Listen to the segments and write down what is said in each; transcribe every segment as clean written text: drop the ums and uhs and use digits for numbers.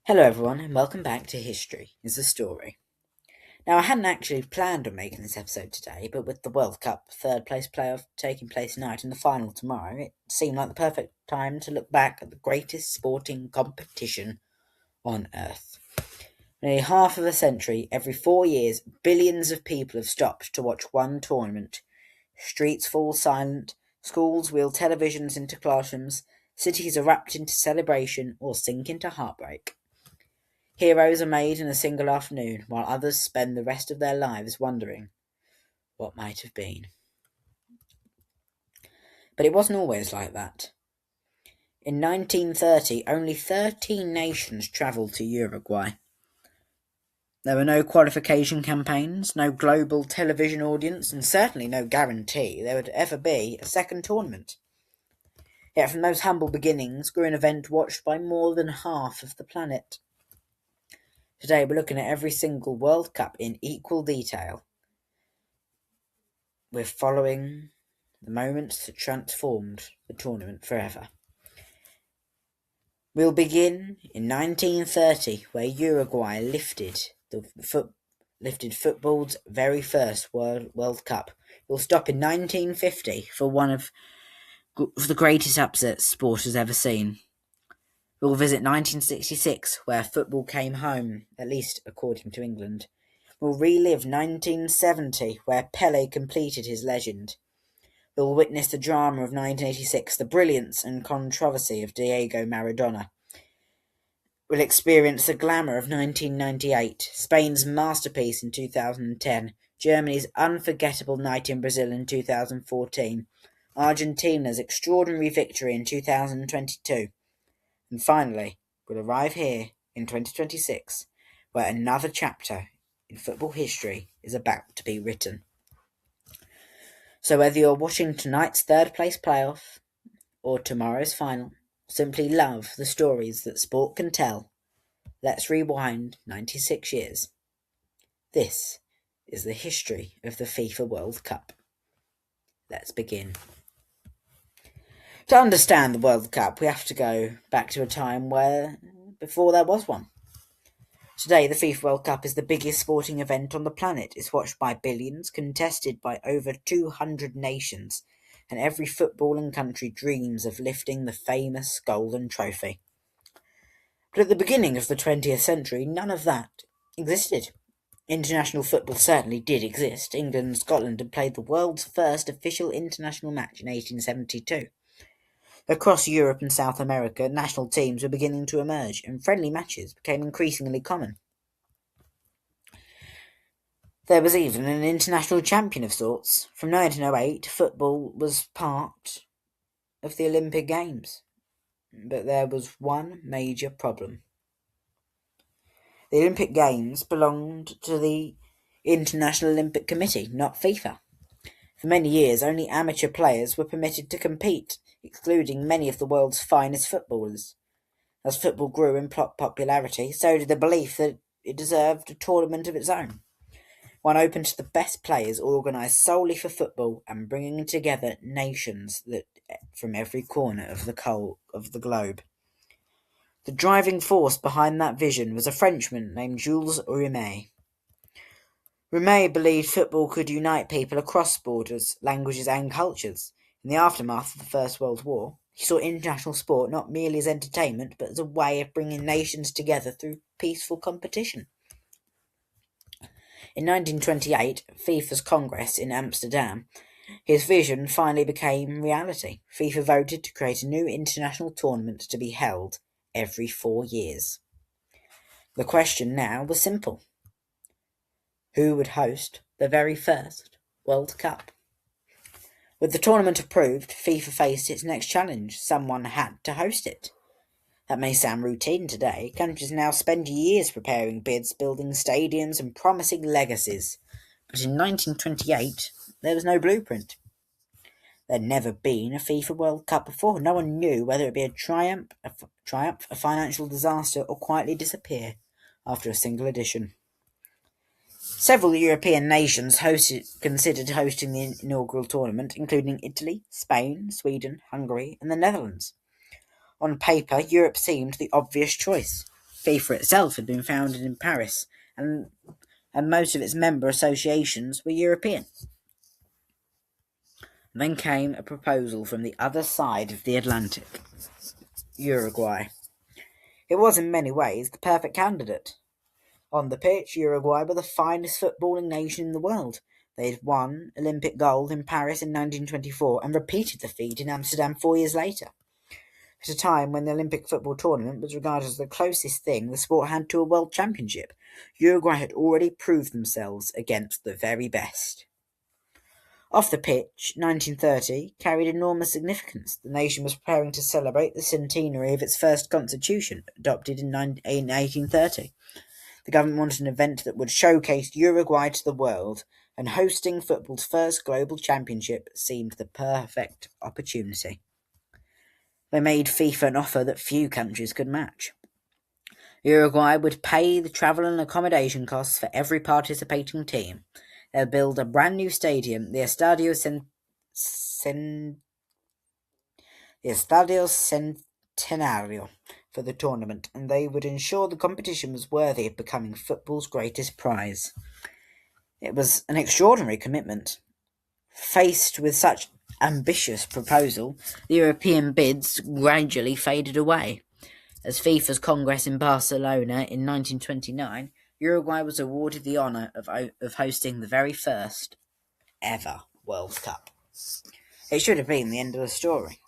Hello everyone and welcome back to History is a Story. Now I hadn't actually planned on making this episode today, but with the World Cup third place playoff taking place tonight and the final tomorrow, it seemed like the perfect time to look back at the greatest sporting competition on earth. Nearly half of a century, every 4 years, billions of people have stopped to watch one tournament. Streets fall silent, schools wheel televisions into classrooms, cities erupt into celebration or sink into heartbreak. Heroes are made in a single afternoon, while others spend the rest of their lives wondering what might have been. But it wasn't always like that. In 1930, only 13 nations travelled to Uruguay. There were no qualification campaigns, no global television audience, and certainly no guarantee there would ever be a second tournament. Yet from those humble beginnings grew an event watched by more than half of the planet. Today we're looking at every single World Cup in equal detail. We're following the moments that transformed the tournament forever. We'll begin in 1930, where Uruguay lifted football's very first World Cup. We'll stop in 1950 for one of the greatest upsets sport has ever seen. We'll visit 1966, where football came home, at least according to England. We'll relive 1970, where Pelé completed his legend. We'll witness the drama of 1986, the brilliance and controversy of Diego Maradona. We'll experience the glamour of 1998, Spain's masterpiece in 2010, Germany's unforgettable night in Brazil in 2014, Argentina's extraordinary victory in 2022, and finally, we'll arrive here in 2026, where another chapter in football history is about to be written. So whether you're watching tonight's third place playoff or tomorrow's final, simply love the stories that sport can tell, let's rewind 96 years. This is the history of the FIFA World Cup. Let's begin. To understand the World Cup, we have to go back to a time before there was one. Today, the FIFA World Cup is the biggest sporting event on the planet. It's watched by billions, contested by over 200 nations, and every footballing country dreams of lifting the famous Golden Trophy. But at the beginning of the 20th century, none of that existed. International football certainly did exist. England and Scotland had played the world's first official international match in 1872. Across Europe and South America, national teams were beginning to emerge, and friendly matches became increasingly common. There was even an international champion of sorts. From 1908, football was part of the Olympic Games. But there was one major problem. The Olympic Games belonged to the International Olympic Committee, not FIFA. For many years, only amateur players were permitted to compete, excluding many of the world's finest footballers. As football grew in popularity, so did the belief that it deserved a tournament of its own. One open to the best players, organised solely for football and bringing together nations from every corner of the globe. The driving force behind that vision was a Frenchman named Jules Rimet. Rimet believed football could unite people across borders, languages and cultures. In the aftermath of the First World War, he saw international sport not merely as entertainment, but as a way of bringing nations together through peaceful competition. In 1928, FIFA's Congress in Amsterdam, his vision finally became reality. FIFA voted to create a new international tournament to be held every 4 years. The question now was simple. Who would host the very first World Cup? With the tournament approved, FIFA faced its next challenge. Someone had to host it. That may sound routine today. Countries now spend years preparing bids, building stadiums and promising legacies. But in 1928, there was no blueprint. There'd never been a FIFA World Cup before. No one knew whether it would be a triumph, a financial disaster, or quietly disappear after a single edition. Several European nations considered hosting the inaugural tournament, including Italy, Spain, Sweden, Hungary, and the Netherlands. On paper, Europe seemed the obvious choice. FIFA itself had been founded in Paris, and most of its member associations were European. Then came a proposal from the other side of the Atlantic, Uruguay. It was in many ways the perfect candidate. On the pitch, Uruguay were the finest footballing nation in the world. They had won Olympic gold in Paris in 1924 and repeated the feat in Amsterdam 4 years later. At a time when the Olympic football tournament was regarded as the closest thing the sport had to a world championship, Uruguay had already proved themselves against the very best. Off the pitch, 1930 carried enormous significance. The nation was preparing to celebrate the centenary of its first constitution, adopted in 1830. The government wanted an event that would showcase Uruguay to the world, and hosting football's first global championship seemed the perfect opportunity. They made FIFA an offer that few countries could match. Uruguay would pay the travel and accommodation costs for every participating team. They'll build a brand new stadium, the Estadio Centenario, for the tournament, and they would ensure the competition was worthy of becoming football's greatest prize. It was an extraordinary commitment. Faced with such ambitious proposal, the European bids gradually faded away. As FIFA's Congress in Barcelona in 1929, Uruguay was awarded the honour of hosting the very first ever World Cup. It should have been the end of the story.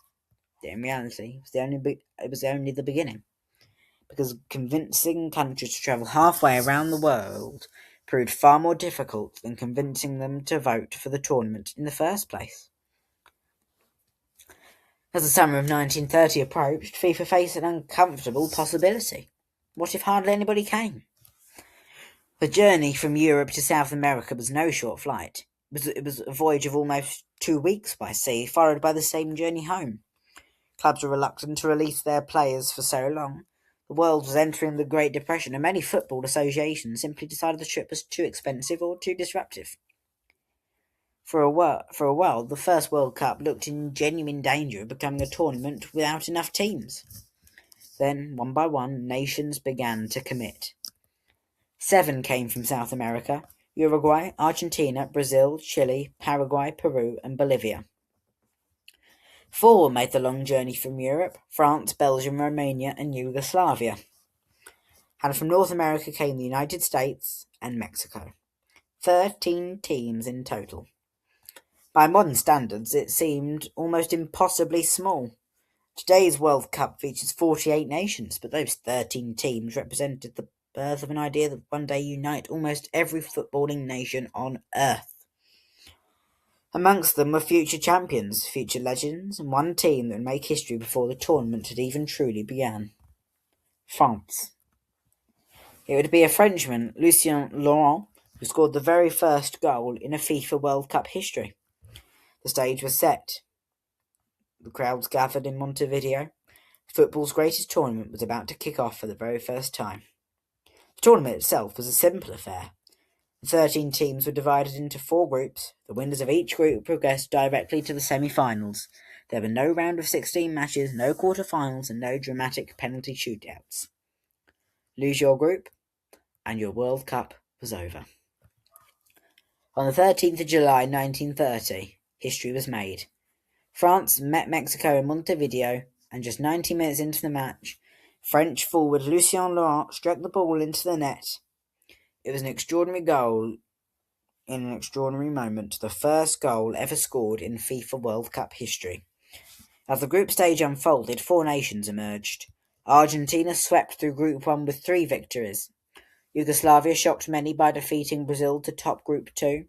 In reality, it was only the beginning, because convincing countries to travel halfway around the world proved far more difficult than convincing them to vote for the tournament in the first place. As the summer of 1930 approached, FIFA faced an uncomfortable possibility. What if hardly anybody came? The journey from Europe to South America was no short flight. It was a voyage of almost 2 weeks by sea, followed by the same journey home. Clubs were reluctant to release their players for so long. The world was entering the Great Depression, and many football associations simply decided the trip was too expensive or too disruptive. For a while, the first World Cup looked in genuine danger of becoming a tournament without enough teams. Then, one by one, nations began to commit. 7 came from South America: Uruguay, Argentina, Brazil, Chile, Paraguay, Peru, and Bolivia. 4 made the long journey from Europe: France, Belgium, Romania, and Yugoslavia. And from North America came the United States and Mexico. 13 teams in total. By modern standards, it seemed almost impossibly small. Today's World Cup features 48 nations, but those 13 teams represented the birth of an idea that would one day unite almost every footballing nation on Earth. Amongst them were future champions, future legends, and one team that would make history before the tournament had even truly begun: France. It would be a Frenchman, Lucien Laurent, who scored the very first goal in a FIFA World Cup history. The stage was set. The crowds gathered in Montevideo. Football's greatest tournament was about to kick off for the very first time. The tournament itself was a simple affair. The 13 teams were divided into 4 groups. The winners of each group progressed directly to the semi-finals. There were no round of 16 matches, no quarter-finals, and no dramatic penalty shootouts. Lose your group, and your World Cup was over. On the 13th of July 1930, history was made. France met Mexico in Montevideo, and just 90 minutes into the match, French forward Lucien Laurent struck the ball into the net. It was an extraordinary goal in an extraordinary moment, the first goal ever scored in FIFA World Cup history. As the group stage unfolded, 4 nations emerged. Argentina swept through Group 1 with 3 victories. Yugoslavia shocked many by defeating Brazil to top Group 2.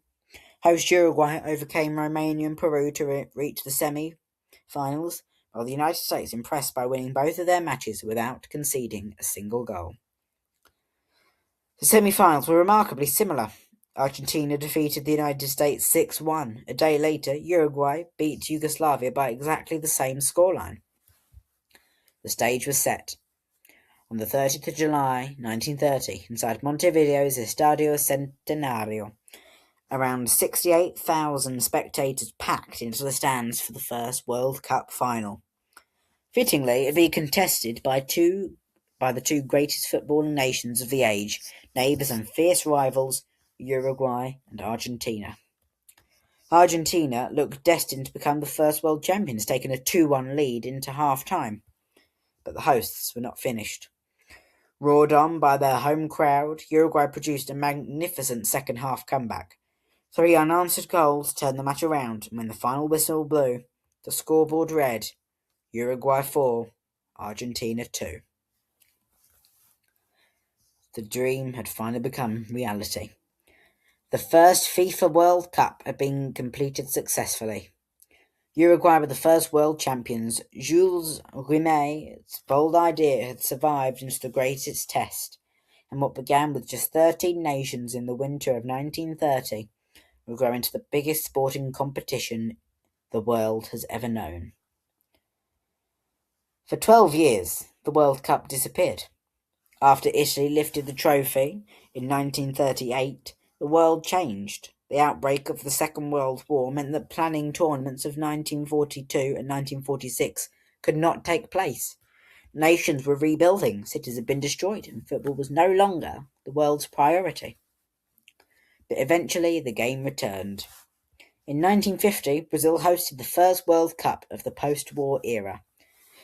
Host Uruguay overcame Romania and Peru to reach the semi-finals, while the United States impressed by winning both of their matches without conceding a single goal. The semi-finals were remarkably similar. Argentina defeated the United States 6-1. A day later, Uruguay beat Yugoslavia by exactly the same scoreline. The stage was set. On the 30th of July, 1930, inside Montevideo's Estadio Centenario, around 68,000 spectators packed into the stands for the first World Cup final. Fittingly, it would be contested by by the two greatest footballing nations of the age, neighbours and fierce rivals, Uruguay and Argentina. Argentina looked destined to become the first world champions, taking a 2-1 lead into half-time. But the hosts were not finished. Roared on by their home crowd, Uruguay produced a magnificent second-half comeback. 3 unanswered goals turned the match around, and when the final whistle blew, the scoreboard read, Uruguay 4, Argentina 2. The dream had finally become reality. The first FIFA World Cup had been completed successfully. Uruguay were the first world champions. Jules Rimet's bold idea had survived into the greatest test, and what began with just 13 nations in the winter of 1930 will grow into the biggest sporting competition the world has ever known. For 12 years, the World Cup disappeared. After Italy lifted the trophy in 1938, the world changed. The outbreak of the Second World War meant that planning tournaments of 1942 and 1946 could not take place. Nations were rebuilding, cities had been destroyed, and football was no longer the world's priority. But eventually the game returned. In 1950, Brazil hosted the first World Cup of the post-war era.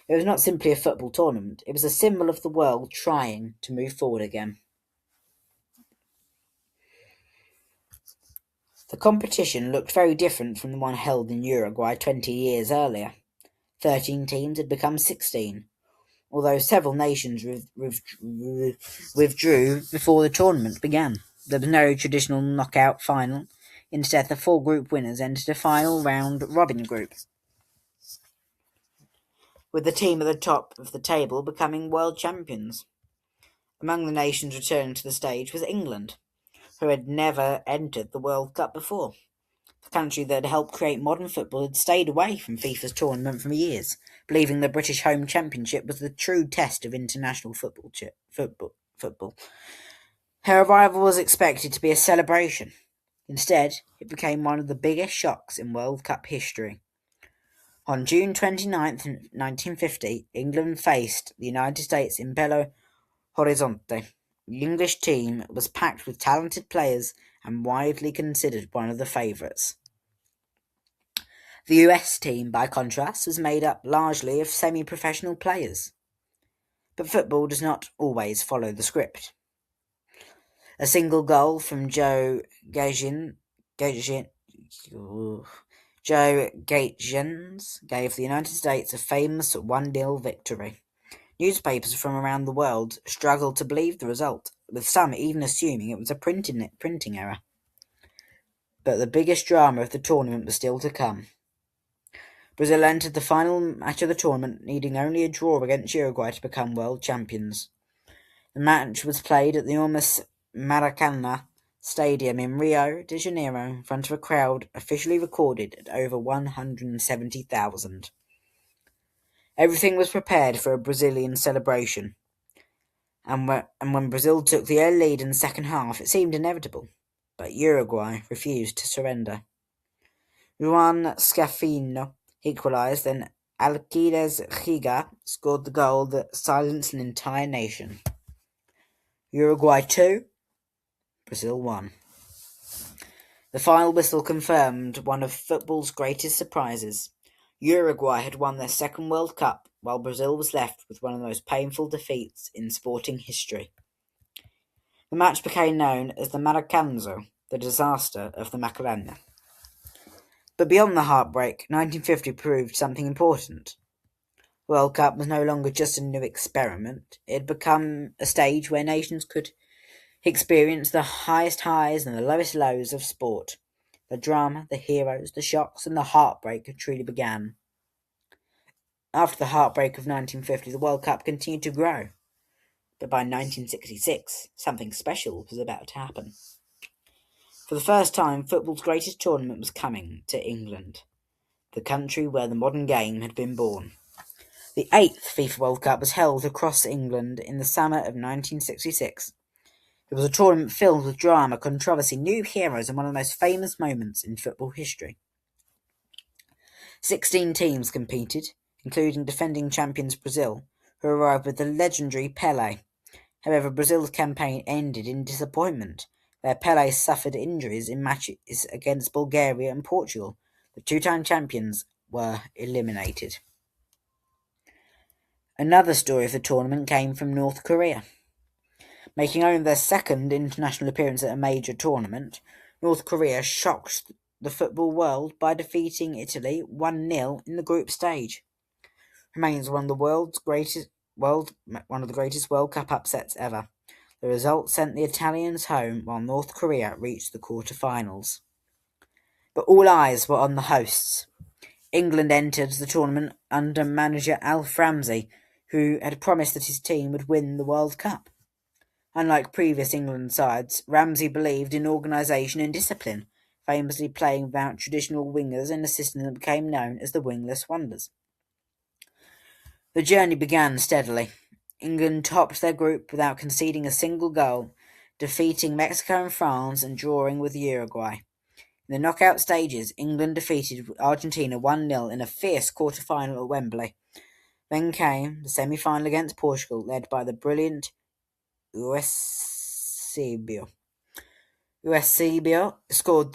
It was not simply a football tournament, it was a symbol of the world trying to move forward again. The competition looked very different from the one held in Uruguay 20 years earlier. 13 teams had become 16, although several nations withdrew before the tournament began. There was no traditional knockout final. Instead, the 4 group winners entered a final round robin group, with the team at the top of the table becoming world champions. Among the nations returning to the stage was England, who had never entered the World Cup before. The country that had helped create modern football had stayed away from FIFA's tournament for years, believing the British Home Championship was the true test of international football. Her arrival was expected to be a celebration. Instead, it became one of the biggest shocks in World Cup history. On June 29, 1950, England faced the United States in Belo Horizonte. The English team was packed with talented players and widely considered one of the favourites. The US team, by contrast, was made up largely of semi-professional players. But football does not always follow the script. A single goal from Joe Gaetjens gave the United States a famous 1-0 victory. Newspapers from around the world struggled to believe the result, with some even assuming it was a printing error. But the biggest drama of the tournament was still to come. Brazil entered the final match of the tournament, needing only a draw against Uruguay to become world champions. The match was played at the enormous Maracanã Stadium in Rio de Janeiro in front of a crowd officially recorded at over 170,000. Everything was prepared for a Brazilian celebration, and when Brazil took the early lead in the second half, it seemed inevitable. But Uruguay refused to surrender. Juan Scafino equalised, then Alcides Giga scored the goal that silenced an entire nation. Uruguay 2, Brazil 1. The final whistle confirmed one of football's greatest surprises. Uruguay had won their second World Cup, while Brazil was left with one of the most painful defeats in sporting history. The match became known as the Maracanã, the disaster of the Macarena. But beyond the heartbreak, 1950 proved something important. The World Cup was no longer just a new experiment. It had become a stage where nations could experience the highest highs and the lowest lows of sport. The drama, the heroes, the shocks, and the heartbreak truly began. After the heartbreak of 1950, the World Cup continued to grow. But by 1966, something special was about to happen. For the first time, football's greatest tournament was coming to England, the country where the modern game had been born. The 8th FIFA World Cup was held across England in the summer of 1966. It was a tournament filled with drama, controversy, new heroes, and one of the most famous moments in football history. 16 teams competed, including defending champions Brazil, who arrived with the legendary Pelé. However, Brazil's campaign ended in disappointment, where Pelé suffered injuries in matches against Bulgaria and Portugal. The two-time champions were eliminated. Another story of the tournament came from North Korea. Making only their second international appearance at a major tournament, North Korea shocked the football world by defeating Italy 1-0 in the group stage. Remains one of the greatest World Cup upsets ever. The result sent the Italians home while North Korea reached the quarter-finals. But all eyes were on the hosts. England entered the tournament under manager Alf Ramsey, who had promised that his team would win the World Cup. Unlike previous England sides, Ramsey believed in organisation and discipline, famously playing without traditional wingers in a system that became known as the Wingless Wonders. The journey began steadily. England topped their group without conceding a single goal, defeating Mexico and France and drawing with Uruguay. In the knockout stages, England defeated Argentina 1-0 in a fierce quarter-final at Wembley. Then came the semi-final against Portugal, led by the brilliant Eusebio. Eusebio scored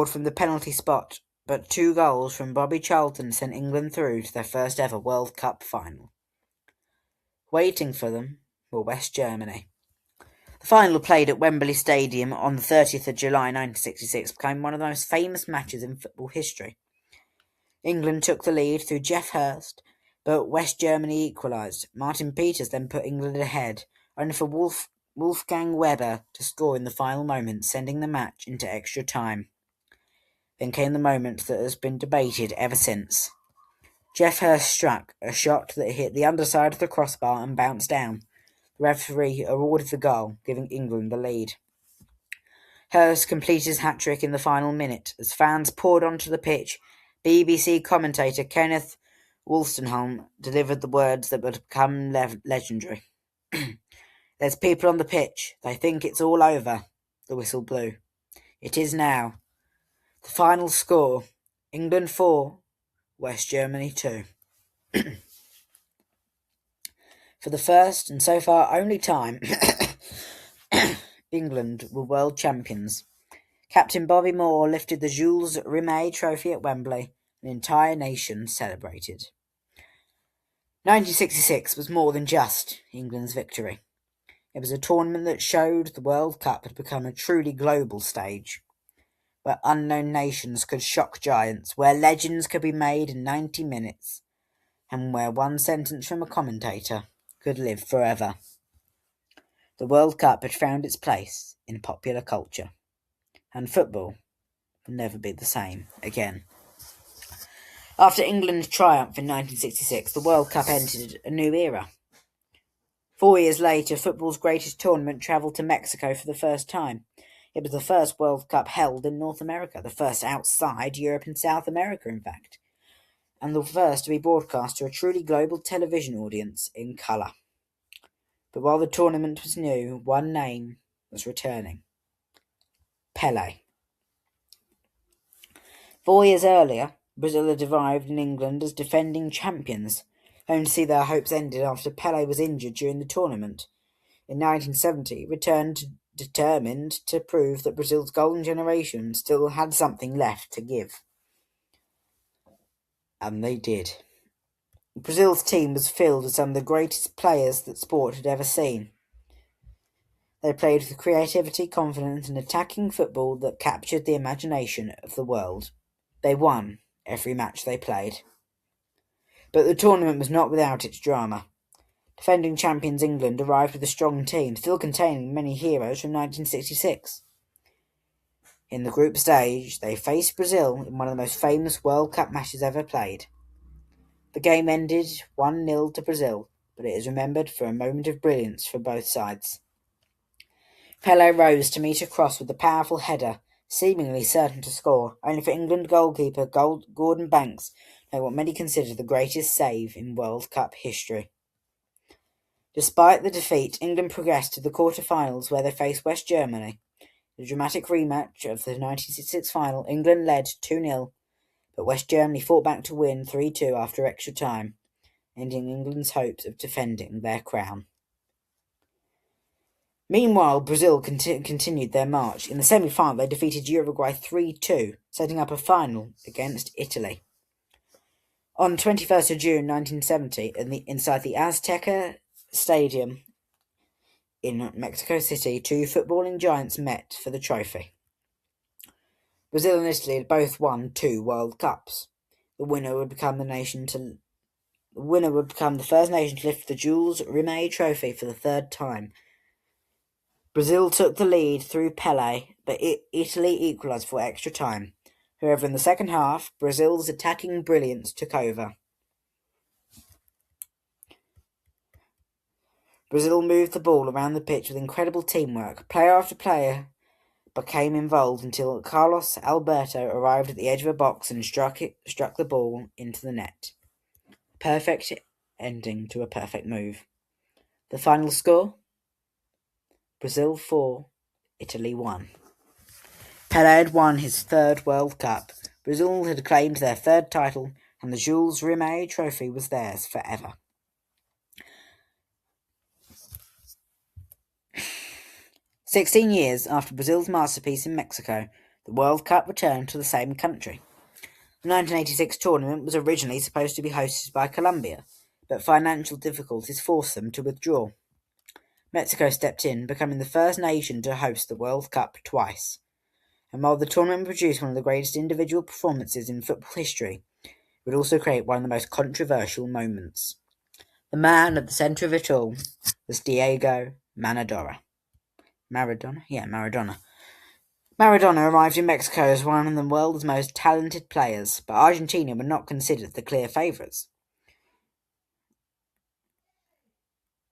from the penalty spot, but 2 goals from Bobby Charlton sent England through to their first ever World Cup final. Waiting for them were West Germany. The final, played at Wembley Stadium on the 30th of July 1966, became one of the most famous matches in football history. England took the lead through Geoff Hurst, but West Germany equalised. Martin Peters then put England ahead, only for Wolfgang Weber to score in the final moments, sending the match into extra time. Then came the moment that has been debated ever since. Geoff Hurst struck a shot that hit the underside of the crossbar and bounced down. The referee awarded the goal, giving England the lead. Hurst completed his hat-trick in the final minute. As fans poured onto the pitch, BBC commentator Kenneth Wolstenholme delivered the words that would become legendary. "There's people on the pitch. They think it's all over." The whistle blew. It is now. The final score: England 4, West Germany 2. For the first and so far only time, England were world champions. Captain Bobby Moore lifted the Jules Rimet trophy at Wembley. An entire nation celebrated. 1966 was more than just England's victory. It was a tournament that showed the World Cup had become a truly global stage, where unknown nations could shock giants, where legends could be made in 90 minutes, and where one sentence from a commentator could live forever. The World Cup had found its place in popular culture, and football will never be the same again. After England's triumph in 1966, the World Cup entered a new era. 4 years later, football's greatest tournament travelled to Mexico for the first time. It was the first World Cup held in North America, the first outside Europe and South America, in fact, and the first to be broadcast to a truly global television audience in colour. But while the tournament was new, one name was returning: Pelé. 4 years earlier, Brazil had arrived in England as defending champions, only to see their hopes ended after Pelé was injured during the tournament. In 1970, returned determined to prove that Brazil's golden generation still had something left to give. And they did. Brazil's team was filled with some of the greatest players that sport had ever seen. They played with creativity, confidence, and attacking football that captured the imagination of the world. They won every match they played. But the tournament was not without its drama. Defending champions England arrived with a strong team, still containing many heroes from 1966. In the group stage, they faced Brazil in one of the most famous World Cup matches ever played. The game ended 1-0 to Brazil, but it is remembered for a moment of brilliance for both sides. Pelé rose to meet a cross with a powerful header, seemingly certain to score, only for England goalkeeper Gordon Banks to make what many consider the greatest save in World Cup history. Despite the defeat, England progressed to the quarter-finals where they faced West Germany. The dramatic rematch of the 1966 final, England led 2-0, but West Germany fought back to win 3-2 after extra time. ending England's hopes of defending their crown. Meanwhile, Brazil continued their march. In the semi-final, they defeated Uruguay 3-2, setting up a final against Italy. On 21st of June 1970, inside the Azteca Stadium in Mexico City, two footballing giants met for the trophy. Brazil and Italy had both won 2 World Cups. The winner would become the first nation to lift the Jules Rimet Trophy for the 3rd time. Brazil took the lead through Pelé, but Italy equalised for extra time. However, in the second half, Brazil's attacking brilliance took over. Brazil moved the ball around the pitch with incredible teamwork. Player after player became involved until Carlos Alberto arrived at the edge of a box and struck the ball into the net. Perfect ending to a perfect move. The final score? Brazil 4, Italy 1. Pelé had won his 3rd World Cup. Brazil had claimed their 3rd title, and the Jules Rimet Trophy was theirs forever. "16 years after Brazil's masterpiece in Mexico, the World Cup returned to the same country. The 1986 tournament was originally supposed to be hosted by Colombia, but financial difficulties forced them to withdraw. Mexico stepped in, becoming the first nation to host the World Cup twice. And while the tournament produced one of the greatest individual performances in football history, it would also create one of the most controversial moments. The man at the centre of it all was Diego Maradona. Maradona. Maradona arrived in Mexico as one of the world's most talented players, but Argentina were not considered the clear favourites.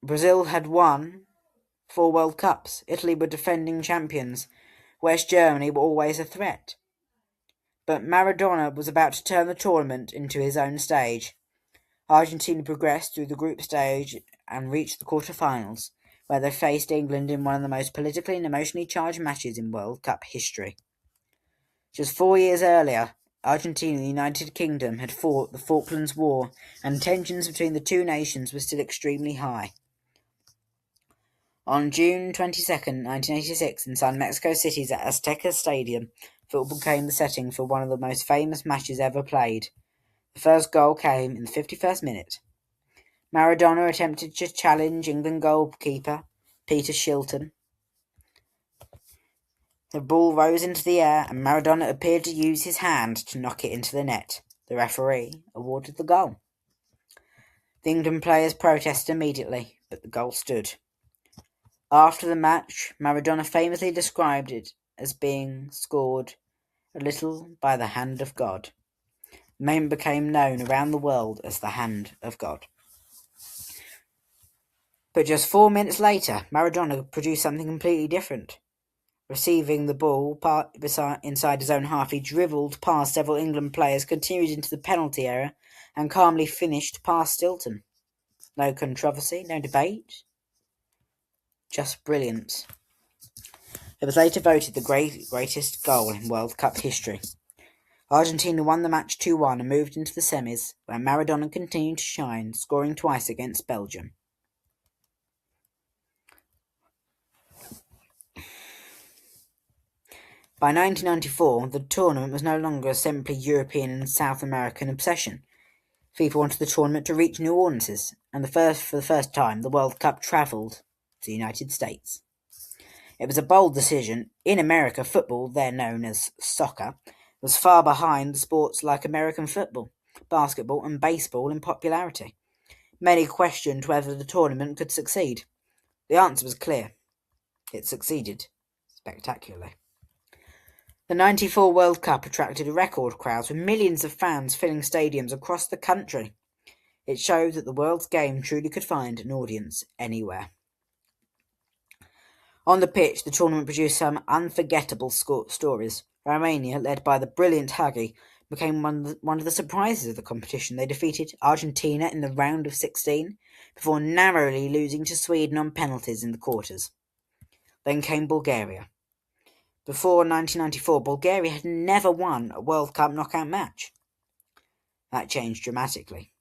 Brazil had won 4 World Cups. Italy were defending champions. West Germany were always a threat. But Maradona was about to turn the tournament into his own stage. Argentina progressed through the group stage and reached the quarter-finals, where they faced England in one of the most politically and emotionally charged matches in World Cup history. Just 4 years earlier, Argentina and the United Kingdom had fought the Falklands War, and tensions between the two nations were still extremely high. On June 22, 1986, inside Mexico City's Azteca Stadium, football became the setting for one of the most famous matches ever played. The first goal came in the 51st minute. Maradona attempted to challenge England goalkeeper Peter Shilton. The ball rose into the air, and Maradona appeared to use his hand to knock it into the net. The referee awarded the goal. The England players protested immediately, but the goal stood. After the match, Maradona famously described it as being scored a little by the hand of God. The moment became known around the world as the hand of God. But just 4 minutes later, Maradona produced something completely different. Receiving the ball inside his own half, he dribbled past several England players, continued into the penalty area, and calmly finished past Stilton. No controversy, no debate, just brilliance. It was later voted the greatest goal in World Cup history. Argentina won the match 2-1 and moved into the semis, where Maradona continued to shine, scoring twice against Belgium. By 1994, the tournament was no longer a simply European and South American obsession. FIFA wanted the tournament to reach new audiences, and for the first time, the World Cup travelled to the United States. It was a bold decision. In America, football, then known as soccer, was far behind sports like American football, basketball, and baseball in popularity. Many questioned whether the tournament could succeed. The answer was clear. It succeeded spectacularly. The 94 World Cup attracted record crowds, with millions of fans filling stadiums across the country. It showed that the world's game truly could find an audience anywhere. On the pitch, the tournament produced some unforgettable stories. Romania, led by the brilliant Hagi, became one of the surprises of the competition. They defeated Argentina in the round of 16, before narrowly losing to Sweden on penalties in the quarters. Then came Bulgaria. Before 1994, Bulgaria had never won a World Cup knockout match. That changed dramatically.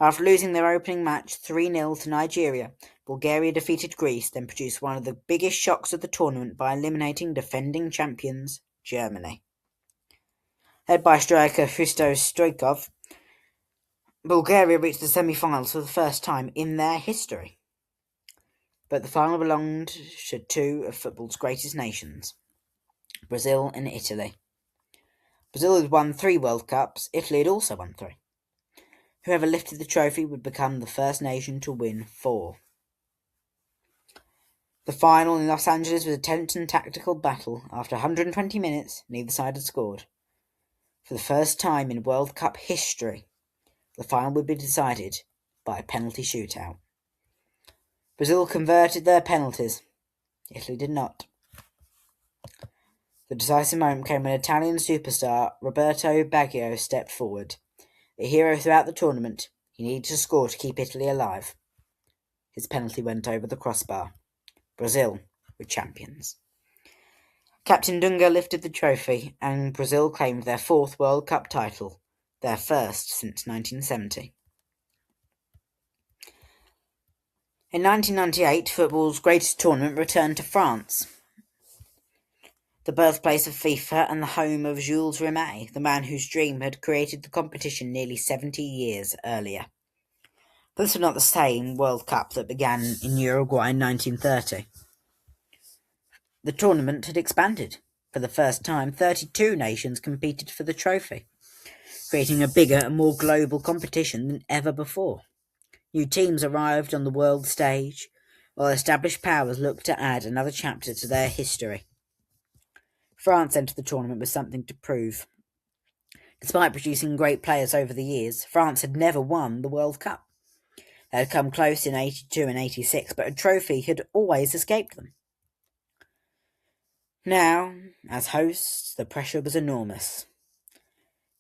After losing their opening match 3-0 to Nigeria, Bulgaria defeated Greece, then produced one of the biggest shocks of the tournament by eliminating defending champions Germany. Led by striker Hristo Stoichkov, Bulgaria reached the semi-finals for the first time in their history. But the final belonged to two of football's greatest nations, Brazil and Italy. Brazil had won 3 World Cups, Italy had also won 3. Whoever lifted the trophy would become the first nation to win 4. The final in Los Angeles was a tense and tactical battle. After 120 minutes, neither side had scored. For the first time in World Cup history, the final would be decided by a penalty shootout. Brazil converted their penalties. Italy did not. The decisive moment came when Italian superstar Roberto Baggio stepped forward. A hero throughout the tournament, he needed to score to keep Italy alive. His penalty went over the crossbar. Brazil were champions. Captain Dunga lifted the trophy, and Brazil claimed their 4th World Cup title, their first since 1970. In 1998, football's greatest tournament returned to France, the birthplace of FIFA and the home of Jules Rimet, the man whose dream had created the competition nearly 70 years earlier. But this was not the same World Cup that began in Uruguay in 1930. The tournament had expanded. For the first time, 32 nations competed for the trophy, creating a bigger and more global competition than ever before. New teams arrived on the world stage, while established powers looked to add another chapter to their history. France entered the tournament with something to prove. Despite producing great players over the years, France had never won the World Cup. They had come close in 82 and 86, but a trophy had always escaped them. Now, as hosts, the pressure was enormous.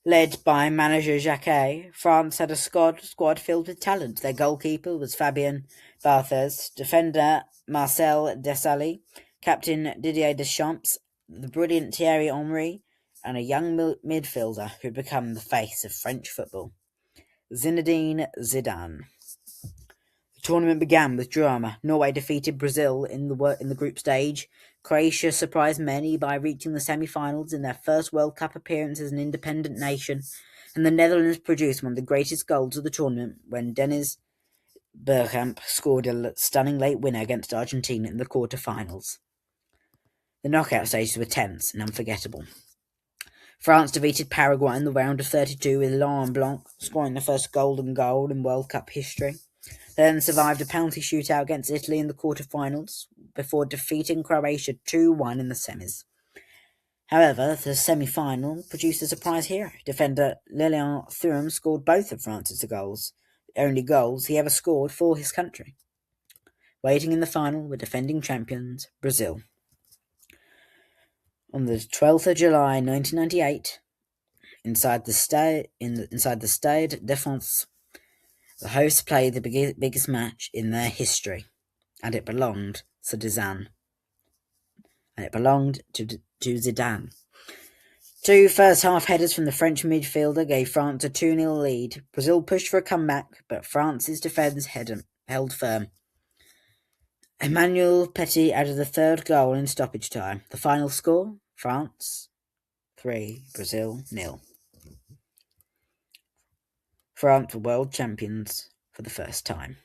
Led by manager Jacquet, France had a squad filled with talent. Their goalkeeper was Fabien Barthez, defender Marcel Desailly, captain Didier Deschamps, the brilliant Thierry Henry, and a young midfielder who had become the face of French football, Zinedine Zidane. The tournament began with drama. Norway defeated Brazil in the group stage. Croatia surprised many by reaching the semi-finals in their first World Cup appearance as an independent nation, and the Netherlands produced one of the greatest goals of the tournament when Dennis Bergkamp scored a stunning late winner against Argentina in the quarter-finals. The knockout stages were tense and unforgettable. France defeated Paraguay in the round of 32 with Laurent Blanc scoring the first golden goal in World Cup history. They then survived a penalty shootout against Italy in the quarter-finals before defeating Croatia 2-1 in the semis. However, the semi-final produced a surprise hero. Defender Lilian Thuram scored both of France's goals, the only goals he ever scored for his country. Waiting in the final were defending champions Brazil. On the 12th of July 1998, inside the Stade de France, the hosts played the biggest match in their history, and it belonged to Zidane. Two first-half headers from the French midfielder gave France a 2-0 lead. Brazil pushed for a comeback, but France's defence held firm. Emmanuel Petit added the third goal in stoppage time. The final score, France 3, Brazil 0. France were world champions for the first time.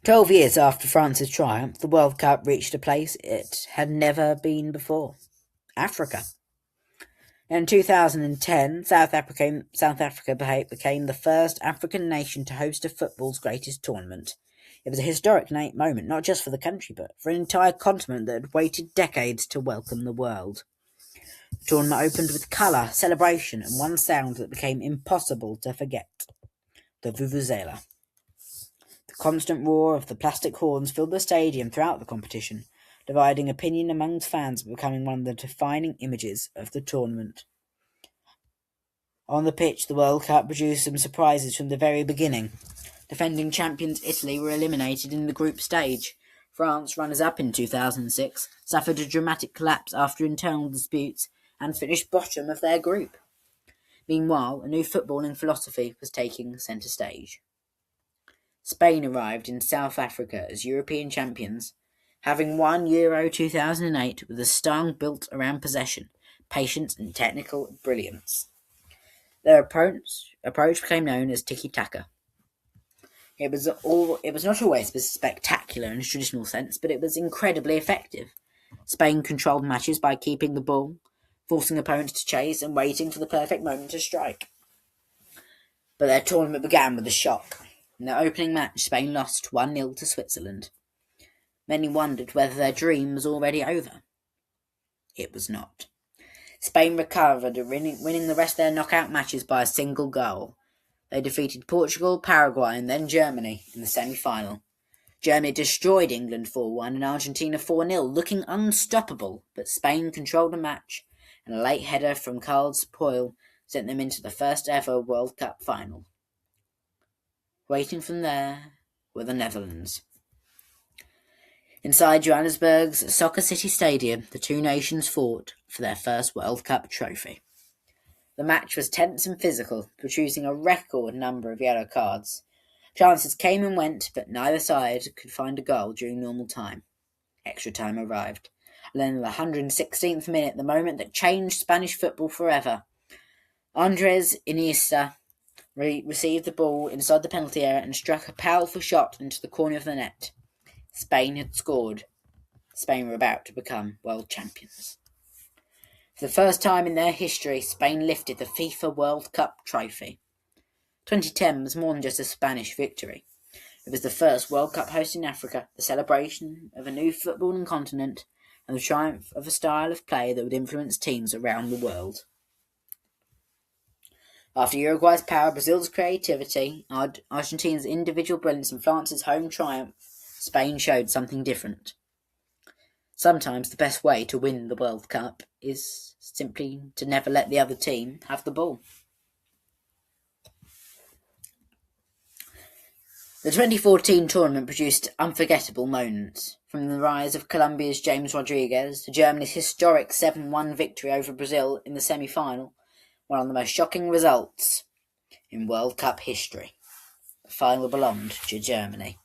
12 years after France's triumph, the World Cup reached a place it had never been before: Africa. In 2010, South Africa became the first African nation to host a football's greatest tournament. It was a historic moment, not just for the country, but for an entire continent that had waited decades to welcome the world. The tournament opened with colour, celebration, and one sound that became impossible to forget: the vuvuzela. The constant roar of the plastic horns filled the stadium throughout the competition, dividing opinion amongst fans but becoming one of the defining images of the tournament. On the pitch, the World Cup produced some surprises from the very beginning. Defending champions Italy were eliminated in the group stage. France, runners-up in 2006, suffered a dramatic collapse after internal disputes and finished bottom of their group. Meanwhile, a new footballing philosophy was taking centre stage. Spain arrived in South Africa as European champions, having won Euro 2008 with a style built around possession, patience and technical brilliance. Their approach became known as tiki-taka. It was not always spectacular in a traditional sense, but it was incredibly effective. Spain controlled matches by keeping the ball, forcing opponents to chase and waiting for the perfect moment to strike. But their tournament began with a shock. In their opening match, Spain lost 1-0 to Switzerland. Many wondered whether their dream was already over. It was not. Spain recovered, winning the rest of their knockout matches by a single goal. They defeated Portugal, Paraguay and then Germany in the semi-final. Germany destroyed England 4-1 and Argentina 4-0, looking unstoppable, but Spain controlled the match, and a late header from Carles Puyol sent them into the first ever World Cup final. Waiting from there were the Netherlands. Inside Johannesburg's Soccer City Stadium, the two nations fought for their first World Cup trophy. The match was tense and physical, producing a record number of yellow cards. Chances came and went, but neither side could find a goal during normal time. Extra time arrived. And then in the 116th minute, the moment that changed Spanish football forever. Andres Iniesta received the ball inside the penalty area and struck a powerful shot into the corner of the net. Spain had scored. Spain were about to become world champions. For the first time in their history, Spain lifted the FIFA World Cup trophy. 2010 was more than just a Spanish victory. It was the first World Cup host in Africa, the celebration of a new footballing continent, and the triumph of a style of play that would influence teams around the world. After Uruguay's power, Brazil's creativity, Argentina's individual brilliance and France's home triumph, Spain showed something different. Sometimes the best way to win the World Cup is simply to never let the other team have the ball. The 2014 tournament produced unforgettable moments, from the rise of Colombia's James Rodriguez to Germany's historic 7-1 victory over Brazil in the semi-final, one of the most shocking results in World Cup history. The final belonged to Germany.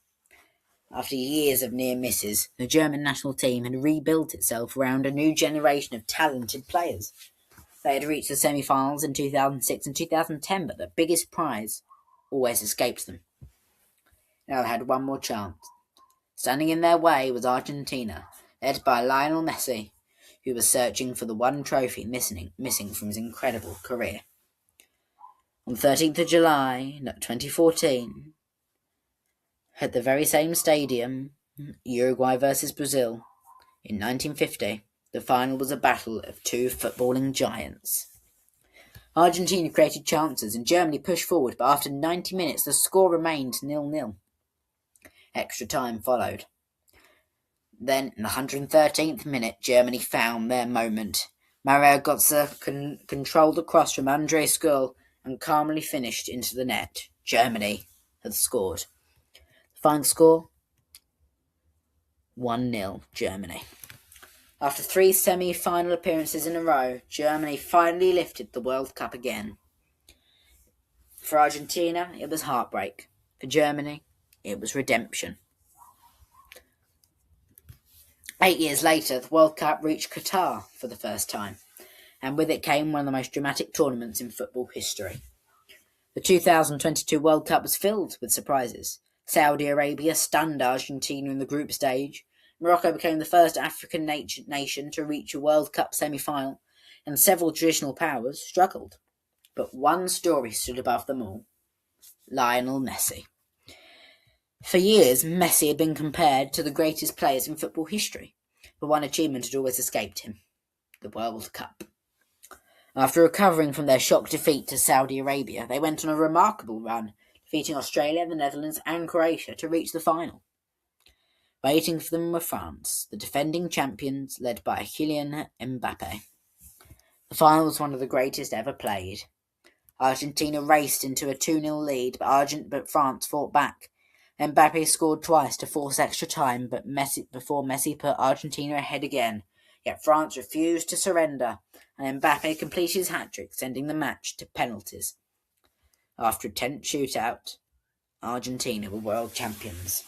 After years of near misses, the German national team had rebuilt itself around a new generation of talented players. They had reached the semi-finals in 2006 and 2010, but the biggest prize always escaped them. Now they had one more chance. Standing in their way was Argentina, led by Lionel Messi, who was searching for the one trophy missing from his incredible career. On 13th of July, 2014, at the very same stadium, Uruguay versus Brazil, in 1950, the final was a battle of two footballing giants. Argentina created chances and Germany pushed forward, but after 90 minutes the score remained 0-0. Extra time followed. Then, in the 113th minute, Germany found their moment. Mario Götze controlled the cross from Andre Schürrle and calmly finished into the net. Germany had scored. The final score? 1-0 Germany. After 3 semi-final appearances in a row, Germany finally lifted the World Cup again. For Argentina, it was heartbreak. For Germany, it was redemption. 8 years later, the World Cup reached Qatar for the first time, and with it came one of the most dramatic tournaments in football history. The 2022 World Cup was filled with surprises. Saudi Arabia stunned Argentina in the group stage. Morocco became the first African nation to reach a World Cup semi-final, and several traditional powers struggled. But one story stood above them all: Lionel Messi. For years, Messi had been compared to the greatest players in football history, but one achievement had always escaped him: the World Cup. After recovering from their shock defeat to Saudi Arabia, they went on a remarkable run, defeating Australia, the Netherlands and Croatia to reach the final. Waiting for them were France, the defending champions, led by Kylian Mbappe. The final was one of the greatest ever played. Argentina raced into a 2-0 lead, but France fought back. Mbappe scored twice to force extra time, but before Messi put Argentina ahead again, Yet France refused to surrender, and Mbappe completed his hat-trick, sending the match to penalties. After a tense shootout, Argentina were world champions.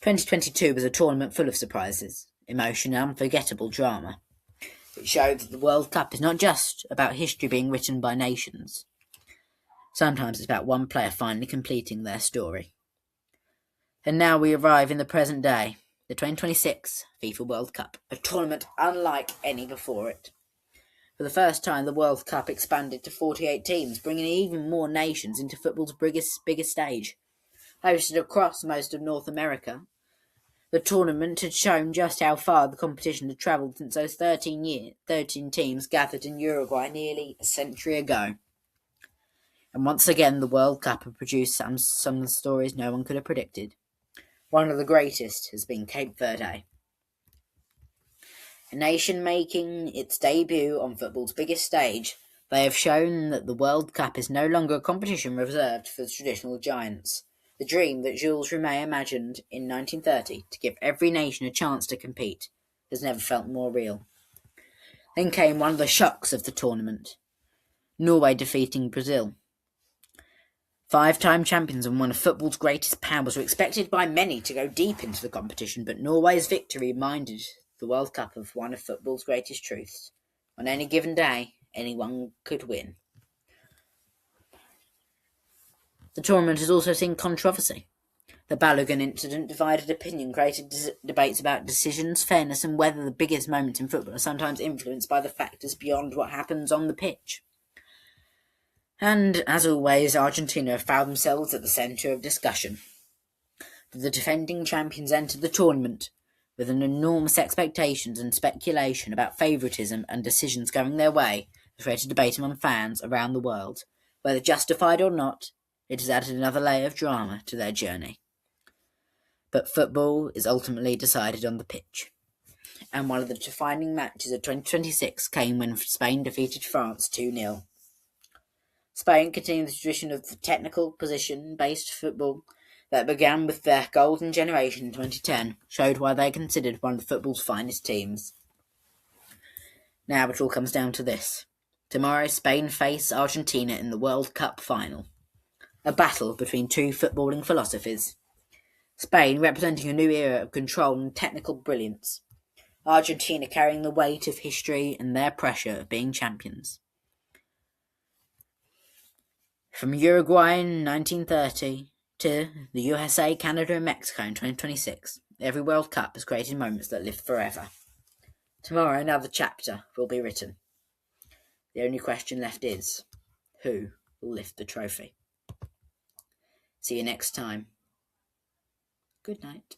2022 was a tournament full of surprises, emotion and unforgettable drama. It showed that the World Cup is not just about history being written by nations. Sometimes it's about one player finally completing their story. And now we arrive in the present day, the 2026 FIFA World Cup, a tournament unlike any before it. For the first time, the World Cup expanded to 48 teams, bringing even more nations into football's biggest stage. Hosted across most of North America, the tournament had shown just how far the competition had travelled since those 13 teams gathered in Uruguay nearly a century ago. And once again, the World Cup had produced some of the stories no one could have predicted. One of the greatest has been Cape Verde. A nation making its debut on football's biggest stage, they have shown that the World Cup is no longer a competition reserved for the traditional giants. The dream that Jules Rimet imagined in 1930 to give every nation a chance to compete has never felt more real. Then came one of the shocks of the tournament, Norway defeating Brazil. 5-time champions and one of football's greatest powers were expected by many to go deep into the competition, but Norway's victory reminded the World Cup of one of football's greatest truths. On any given day, anyone could win. The tournament has also seen controversy. The Balogun incident divided opinion, created debates about decisions, fairness, and whether the biggest moments in football are sometimes influenced by the factors beyond what happens on the pitch. And, as always, Argentina found themselves at the centre of discussion. The defending champions entered the tournament with an enormous expectations and speculation about favouritism and decisions going their way that created debate among fans around the world. Whether justified or not, it has added another layer of drama to their journey. But football is ultimately decided on the pitch. And one of the defining matches of 2026 came when Spain defeated France 2-0. Spain continued the tradition of the technical position-based football that began with their golden generation in 2010, showed why they are considered one of football's finest teams. Now it all comes down to this. Tomorrow Spain face Argentina in the World Cup final. A battle between two footballing philosophies. Spain representing a new era of control and technical brilliance. Argentina carrying the weight of history and their pressure of being champions. From Uruguay in 1930 to the USA, Canada and Mexico in 2026, every World Cup has created moments that live forever. Tomorrow another chapter will be written. The only question left is, who will lift the trophy? See you next time. Good night.